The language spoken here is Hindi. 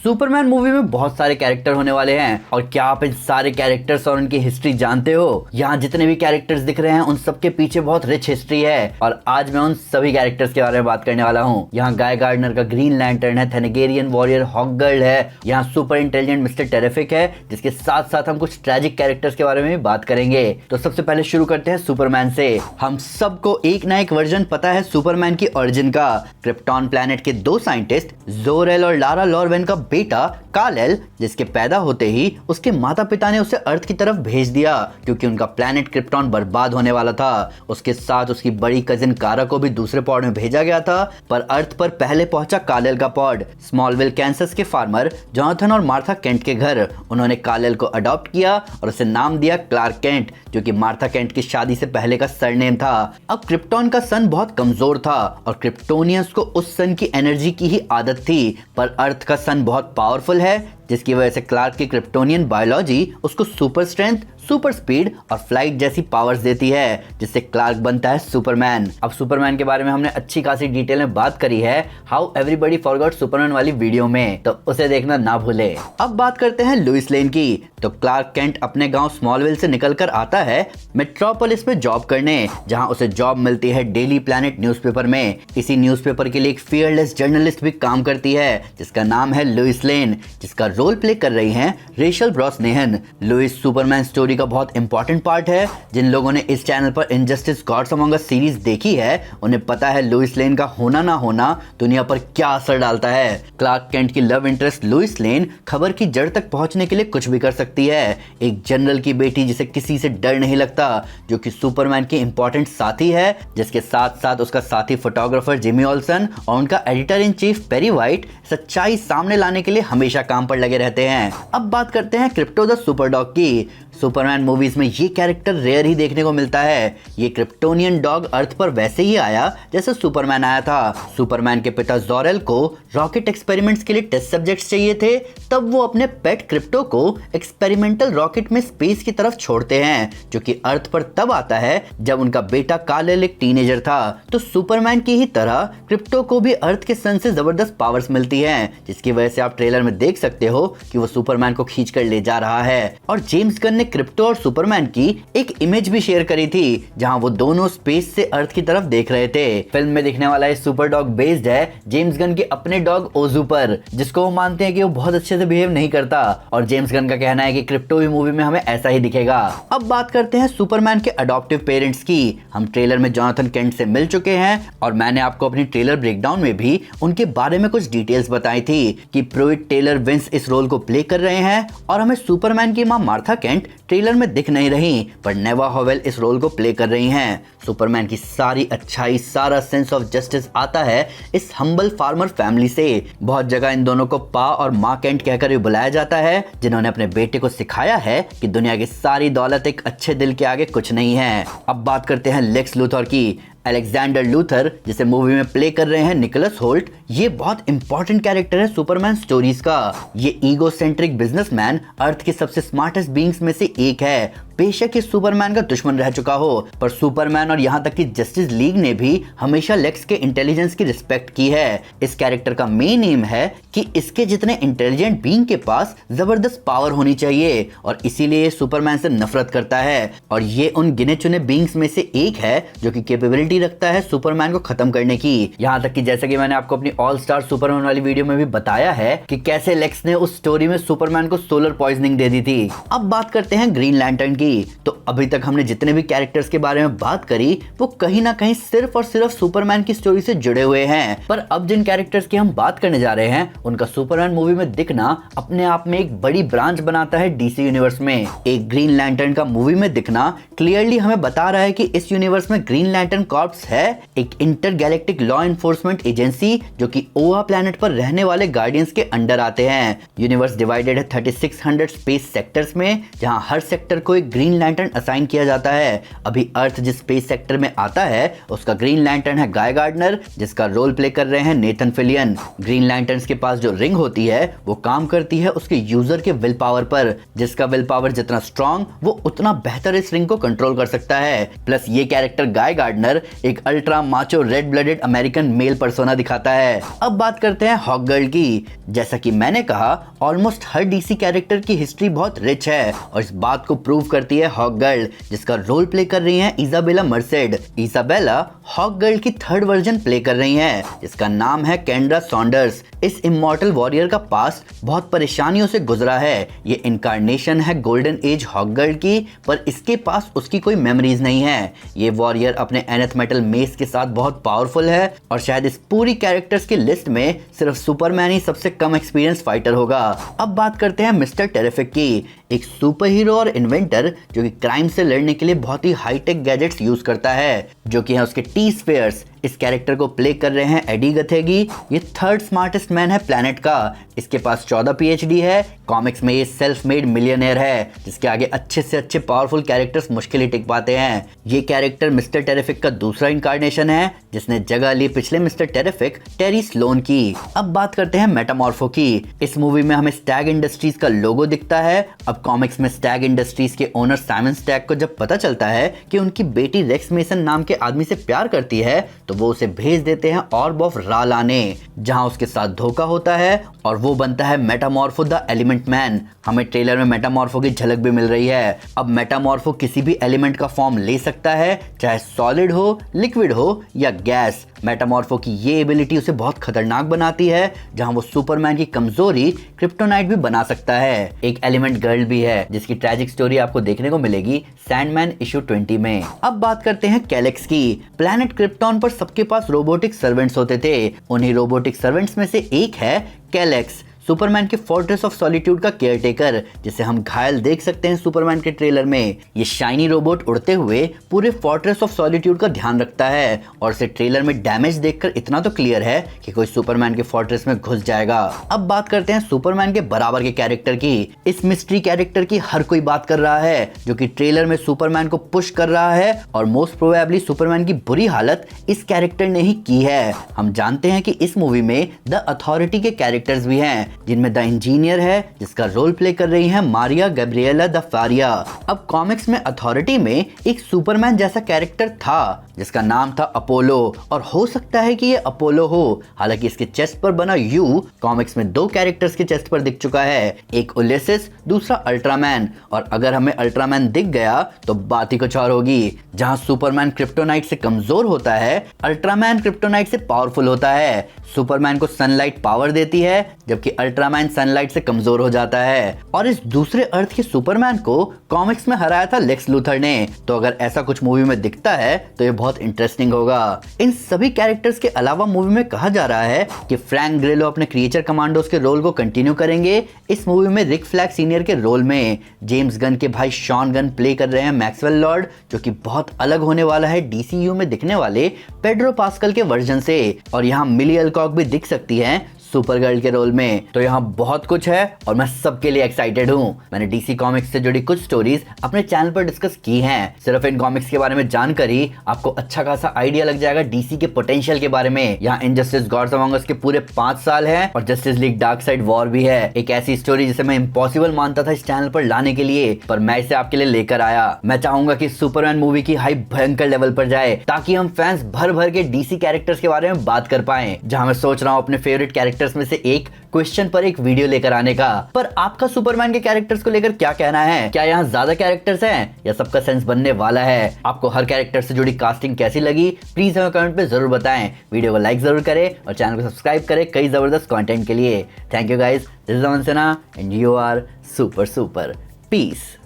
सुपरमैन मूवी में बहुत सारे कैरेक्टर होने वाले हैं और क्या आप इन सारे कैरेक्टर्स और उनकी हिस्ट्री जानते हो? यहाँ जितने भी कैरेक्टर्स दिख रहे हैं उन सबके पीछे बहुत रिच हिस्ट्री है और आज मैं उन सभी कैरेक्टर्स के बारे में बात करने वाला हूँ। यहाँ गाय गार्डनर का ग्रीन लैंटर्न है, थेनेगेरियन वॉरियर हॉकगर्ल है, यहाँ सुपर इंटेलिजेंट मिस्टर टेरिफिक है, जिसके साथ साथ हम कुछ ट्रेजिक कैरेक्टर्स के बारे में भी बात करेंगे। तो सबसे पहले शुरू करते हैं सुपरमैन से। हम सबको एक ना एक वर्जन पता है सुपरमैन की ओरिजिन का। क्रिप्टॉन प्लैनेट के दो साइंटिस्ट जोरेल और लारा लॉरवेन का बेटा काल-एल, जिसके पैदा होते ही उसके माता पिता ने उसे अर्थ की तरफ भेज दिया क्योंकि उनका प्लैनेट क्रिप्टॉन बर्बाद होने वाला था। उसके साथ उसकी बड़ी कजिन कारा को भी दूसरे पॉड में भेजा गया था, पर अर्थ पर पहले पहुंचा काल-एल का पॉड। स्मॉलविल कैंसस के फार्मर जॉनथन और मार्था केंट के घर उन्होंने काल-एल को अडॉप्ट किया और उसे नाम दिया क्लार्क केंट, जो कि मार्था केंट की शादी से पहले का सरनेम था। अब क्रिप्टॉन का सन बहुत कमजोर था और क्रिप्टोनियंस को उस सन की एनर्जी की ही आदत थी, पर अर्थ का सन बहुत पावरफुल है, जिसकी वजह से क्लार्क की क्रिप्टोनियन बायोलॉजी उसको सुपर स्ट्रेंथ, सुपर स्पीड और फ्लाइट जैसी पावर्स देती है, जिससे क्लार्क बनता है सुपरमैन। अब सुपरमैन के बारे में हमने अच्छी खासी डिटेल में बात करी है हाउ एवरीबॉडी फॉरगॉट सुपरमैन वाली वीडियो में, तो उसे देखना ना भूले। अब बात करते हैं लुइस लेन की। तो क्लार्क केंट अपने गांव स्मॉलविल से निकलकर आता है मेट्रोपोलिस में जॉब करने, जहां उसे जॉब मिलती है डेली प्लैनेट न्यूज़पेपर में। इसी न्यूज़पेपर के लिए एक फियरलेस जर्नलिस्ट भी काम करती है जिसका नाम है लुइस लेन, जिसका रोल प्ले कर रही हैं रेचल ब्रॉसनेहन। लुइस सुपरमैन स्टोरी का बहुत इंपॉर्टेंट पार्ट है। जिन लोगों ने इस चैनल पर इनजस्टिस गॉड्स अमंग अस सीरीज देखी है उन्हें पता है लुइस लेन का होना ना होना दुनिया पर क्या असर डालता है। क्लार्क केंट की लव इंटरेस्ट लुइस लेन खबर की जड़ तक पहुंचने के लिए कुछ भी कर सकती है। एक जनरल की बेटी जिसे किसी से डर नहीं लगता, जो कि सुपरमैन की इंपॉर्टेंट साथी है, जिसके साथ साथ उसका साथी फोटोग्राफर जिमी ऑल्सन और उनका editor in chief Perry White सच्चाई सामने लाने के लिए हमेशा काम पर लगे रहते हैं। अब बात करते हैं क्रिप्टो द सुपरडॉग की। सुपरमैन मूवीज में ये कैरेक्टर रेयर ही देखने को मिलता है। ये क्रिप्टोनियन डॉग अर्थ पर वैसे ही आया जैसे सुपरमैन आया था। सुपरमैन के पिता जोरेल को रॉकेट एक्सपेरिमेंट्स के लिए टेस्ट सब्जेक्ट्स चाहिए थे, तब वो अपने पेट क्रिप्टो को एक्सपेरिमेंटल रॉकेट में स्पेस की तरफ छोड़ते हैं, जो कि अर्थ पर तब आता है जब उनका बेटा काल-एल एक टीनेजर था। तो सुपरमैन की ही तरह क्रिप्टो को भी अर्थ के सन से जबरदस्त पावर्स मिलती हैं, जिसकी वजह से आप ट्रेलर में देख सकते हो कि वो सुपरमैन को खींच कर ले जा रहा है। और जेम्स गन ने क्रिप्टो और सुपरमैन की एक इमेज भी शेयर करी थी जहां वो दोनों स्पेस से अर्थ की तरफ देख रहे थे। फिल्म में दिखने वाला ये सुपर डॉग बेस्ड है जेम्स गन के अपने डॉग ओजू पर, जिसको वो मानते हैं कि वो बहुत अच्छे से बिहेव नहीं करता, और जेम्स गन का कहना है कि क्रिप्टो भी मूवी में हमें ऐसा ही दिखेगा। अब बात करते हैं सुपरमैन के अडॉप्टिव पेरेंट्स की। हम ट्रेलर में जॉनथन केंट से मिल चुके हैं और मैंने आपको अपनी ट्रेलर ब्रेकडाउन में भी उनके बारे में कुछ डिटेल्स बताई थी कि प्रूइट टेलर विंस इस रोल को प्ले कर रहे हैं और हमें सुपरमैन की मां मार्था केंट ट्रेलर में दिख नहीं रही, पर नेवा होवेल इस रोल को प्ले कर रही हैं। सुपरमैन की सारी अच्छाई, सारा सेंस ऑफ जस्टिस आता है इस हम्बल फार्मर फैमिली से। बहुत जगह इन दोनों को पा और माँ केंट कहकर भी बुलाया जाता है, जिन्होंने अपने बेटे को सिखाया है कि दुनिया की सारी दौलत एक अच्छे दिल के आगे कुछ नहीं है। अब बात करते हैं लेक्स लूथर की। अलेक्जेंडर लूथर, जिसे मूवी में प्ले कर रहे हैं निकोलस होल्ट, ये बहुत इंपॉर्टेंट कैरेक्टर है सुपरमैन स्टोरीज का। ये ईगोसेंट्रिक बिजनेसमैन अर्थ के सबसे स्मार्टेस्ट बीइंग्स में से एक है। बेशक ये सुपरमैन का दुश्मन रह चुका हो, पर सुपरमैन और यहाँ तक कि जस्टिस लीग ने भी हमेशा लेक्स के इंटेलिजेंस की रिस्पेक्ट की है। इस कैरेक्टर का मेन एम है कि इसके जितने इंटेलिजेंट बीइंग के पास जबरदस्त पावर होनी चाहिए, और इसीलिए ये सुपरमैन से नफरत करता है। और ये उन गिने चुने बीइंग्स में से एक है जो कि कैपेबिलिटी रखता है सुपरमैन को खत्म करने की। यहाँ तक कि जैसे कि मैंने आपको अपनी ऑल स्टार सुपरमैन वाली वीडियो में भी बताया है कि कैसे लेक्स ने उस स्टोरी में सुपरमैन को सोलर पॉइजनिंग दे दी थी। अब बात करते हैं ग्रीन लैंटर्न की। तो अभी तक हमने जितने भी कैरेक्टर्स के बारे में बात करी वो कहीं ना कहीं सिर्फ और सिर्फ सुपरमैन की स्टोरी से जुड़े हुए हैं, पर अब जिन कैरेक्टर्स की हम बात करने जा रहे हैं उनका सुपरमैन मूवी में दिखना अपने आप में एक बड़ी ब्रांच बनाता है डीसी यूनिवर्स में। एक ग्रीन लैंटर्न का मूवी में दिखना क्लियरली हमें बता रहा है कि इस यूनिवर्स में ग्रीन लैंटर्न कॉर्प्स है, एक इंटरगैलेक्टिक लॉ एनफोर्समेंट एजेंसी जो कि ओवा प्लैनेट पर रहने वाले गार्डियंस के अंडर आते हैं। यूनिवर्स डिवाइडेड है 3600 स्पेस सेक्टर्स में, जहां हर सेक्टर को एक ग्रीन लैंटर्न असाइन किया जाता है। अभी अर्थ जिस स्पेस सेक्टर में आता है उसका ग्रीन लैंटर्न है गाय गार्डनर, जिसका रोल प्ले कर रहे हैं नेथन फिलियन। ग्रीन लैंटर्न्स के पास जो रिंग होती है वो काम करती है उसके यूजर के विल पावर पर, जिसका विल पावर जितना स्ट्रांग वो उतना बेहतर इस रिंग को कंट्रोल कर सकता है। प्लस ये कैरेक्टर गाय गार्डनर एक ultra macho red blooded American male persona दिखाता है। अब बात करते हैं हॉक गर्ल की। जैसा कि मैंने कहा, ऑलमोस्ट हर डीसी कैरेक्टर की हिस्ट्री बहुत रिच है और इस बात को प्रूव करती है हॉक गर्ल, जिसका रोल प्ले कर रही हैं Isabela Merced. Isabela Hawkgirl की थर्ड वर्जन प्ले कर रही हैं, जिसका नाम है केंड्रा सॉन्डर्स। इस इमॉर्टल वॉरियर का पास्ट बहुत परेशानियों से गुजरा है। ये इनकारनेशन है गोल्डन एज हॉक गर्ल की, पर इसके पास उसकी कोई मेमोरीज नहीं है। ये वॉरियर अपने एनथ मेटल मेस के साथ बहुत पावरफुल है और शायद इस पूरी कैरेक्टर्स की लिस्ट में सिर्फ सुपरमैन ही सबसे कम एक्सपीरियंस फाइटर होगा। अब बात करते हैं मिस्टर टेरिफिक की, एक सुपर हीरो और इन्वेंटर जो कि क्राइम से लड़ने के लिए बहुत ही हाईटेक गैजेट्स यूज करता है, जो कि है उसके टी स्फेयर्स। इस कैरेक्टर को प्ले कर रहे हैं एडी गथेगी। ये थर्ड स्मार्टेस्ट मैन है प्लेनेट का। इसके पास 14 PhD है। कॉमिक्स में ये सेल्फ मेड मिलियनेयर है, जिसके आगे अच्छे से अच्छे पावरफुल कैरेक्टर्स मुश्किल ही टिक पाते हैं। ये कैरेक्टर मिस्टर टेरिफिक का दूसरा इनकारनेशन है, जिसने जगह ली पिछले मिस्टर टेरिफिक टेरी स्लोन की। अब बात करते हैं मेटामॉर्फो की। इस मूवी में हमें स्टैग इंडस्ट्रीज का लोगो दिखता है। अब कॉमिक्स में स्टैग इंडस्ट्रीज के ओनर साइमन स्टैग को जब पता चलता है कि उनकी बेटी रेक्स मेसन नाम के आदमी से प्यार करती है, तो वो उसे भेज देते हैं ऑर्ब ऑफ रा लाने, जहां उसके साथ धोखा होता है और वो बनता है मेटामॉर्फो द एलिमेंट मैन। हमें ट्रेलर में मेटामॉर्फो की झलक भी मिल रही है। अब मेटामॉर्फो किसी भी एलिमेंट का फॉर्म ले सकता है, चाहे सॉलिड हो, लिक्विड हो या गैस। मेटामॉर्फो की ये एबिलिटी उसे बहुत खतरनाक बनाती है, जहां वो सुपरमैन की कमजोरी क्रिप्टोनाइट भी बना सकता है। एक एलिमेंट गर्ल भी है, जिसकी ट्रैजिक स्टोरी आपको देखने को मिलेगी सैंडमैन इशू 20 में। अब बात करते हैं कैलेक्स की। प्लैनेट क्रिप्टॉन पर सबके पास रोबोटिक सर्वेंट्स होते थे। उन्हीं रोबोटिक सर्वेंट्स में से एक है कैलेक्स, सुपरमैन के फोर्ट्रेस ऑफ सॉलिट्यूड का केयरटेकर, जिसे हम घायल देख सकते हैं सुपरमैन के ट्रेलर में। ये शाइनी रोबोट उड़ते हुए पूरे फोर्ट्रेस ऑफ सॉलिट्यूड का ध्यान रखता है और इसे ट्रेलर में डैमेज देखकर इतना तो क्लियर है कि कोई सुपरमैन के फोर्ट्रेस में घुस जाएगा। अब बात करते हैं सुपरमैन के बराबर के कैरेक्टर की। इस मिस्ट्री कैरेक्टर की हर कोई बात कर रहा है, जो कि ट्रेलर में सुपरमैन को पुश कर रहा है और मोस्ट प्रोबेबली सुपरमैन की बुरी हालत इस कैरेक्टर ने ही की है। हम जानते हैं कि इस मूवी में द अथॉरिटी के कैरेक्टर्स भी हैं, जिनमें द इंजीनियर है, जिसका रोल प्ले कर रही है मारिया गैब्रिएला द फारिया। अब कॉमिक्स में अथॉरिटी में एक सुपरमैन जैसा कैरेक्टर था, जिसका नाम था अपोलो, और हो सकता है कि ये अपोलो हो। हालांकि इसके चेस्ट पर बना यू कॉमिक्स में 2 कैरेक्टर्स के चेस्ट पर दिख चुका है, एक उलिसिस, दूसरा अल्ट्रामैन। और अगर हमें अल्ट्रामैन दिख गया तो बात ही कुछ और होगी। जहां सुपरमैन क्रिप्टोनाइट से कमजोर होता है, अल्ट्रामैन क्रिप्टोनाइट से पावरफुल होता है। सुपरमैन को सनलाइट पावर देती है, जबकि अल्ट्रामैन सनलाइट से कमजोर हो जाता है। और इस दूसरे अर्थ के सुपरमैन को कॉमिक्स में हराया था लेक्स लूथर ने। तो अगर ऐसा कुछ मूवी में दिखता है तो ये बहुत इंटरेस्टिंग होगा। इन सभी कैरेक्टर्स के अलावा मूवी में कहा जा रहा है कि फ्रैंक ग्रेलो अपने क्रिएचर कमांडोज के रोल को कंटिन्यू करेंगे। इस मूवी में रिक फ्लैग सीनियर के रोल में जेम्स गन के भाई शॉन गन प्ले कर रहे हैं मैक्सवेल लॉर्ड, जो कि बहुत अलग होने वाला है DCU में दिखने वाले पेड्रो पास्कल के वर्जन से। और यहाँ मिली अल्कॉक भी दिख सकती है सुपरगर्ल के रोल में। तो यहाँ बहुत कुछ है और मैं सबके लिए एक्साइटेड हूँ। मैंने डीसी कॉमिक्स से जुड़ी कुछ स्टोरीज अपने चैनल पर डिस्कस की हैं। सिर्फ इन कॉमिक्स के बारे में जानकर ही आपको अच्छा खासा आइडिया लग जाएगा डीसी के पोटेंशियल के बारे में। यहाँ इनजस्टिस गॉड्स अमंग अस के पूरे 5 साल हैं और justice league dark side war भी है। एक ऐसी स्टोरी जिसे मैं इम्पॉसिबल मानता था इस चैनल पर लाने के लिए, पर मैं इसे आपके लिए लेकर आया। मैं चाहूंगा कि सुपरमैन मूवी की हाइप भयंकर लेवल पर जाए, ताकि हम फैंस भर भर के डीसी कैरेक्टर्स के बारे में बात कर पाएं। जहां मैं सोच रहा हूँ अपने फेवरेट कैरेक्टर्स में से एक क्वेश्चन पर एक वीडियो लेकर आने का। पर आपका सुपरमैन के कैरेक्टर्स को लेकर क्या कहना है? क्या यहाँ ज्यादा कैरेक्टर्स हैं या सबका सेंस बनने वाला है? आपको हर कैरेक्टर से जुड़ी कास्टिंग कैसी लगी, प्लीज हमें कमेंट पे जरूर बताएं। वीडियो को लाइक जरूर करें और चैनल को सब्सक्राइब करें कई जबरदस्त कंटेंट के लिए। Thank you guys, this is Aman Sinha and you are super super. Piece.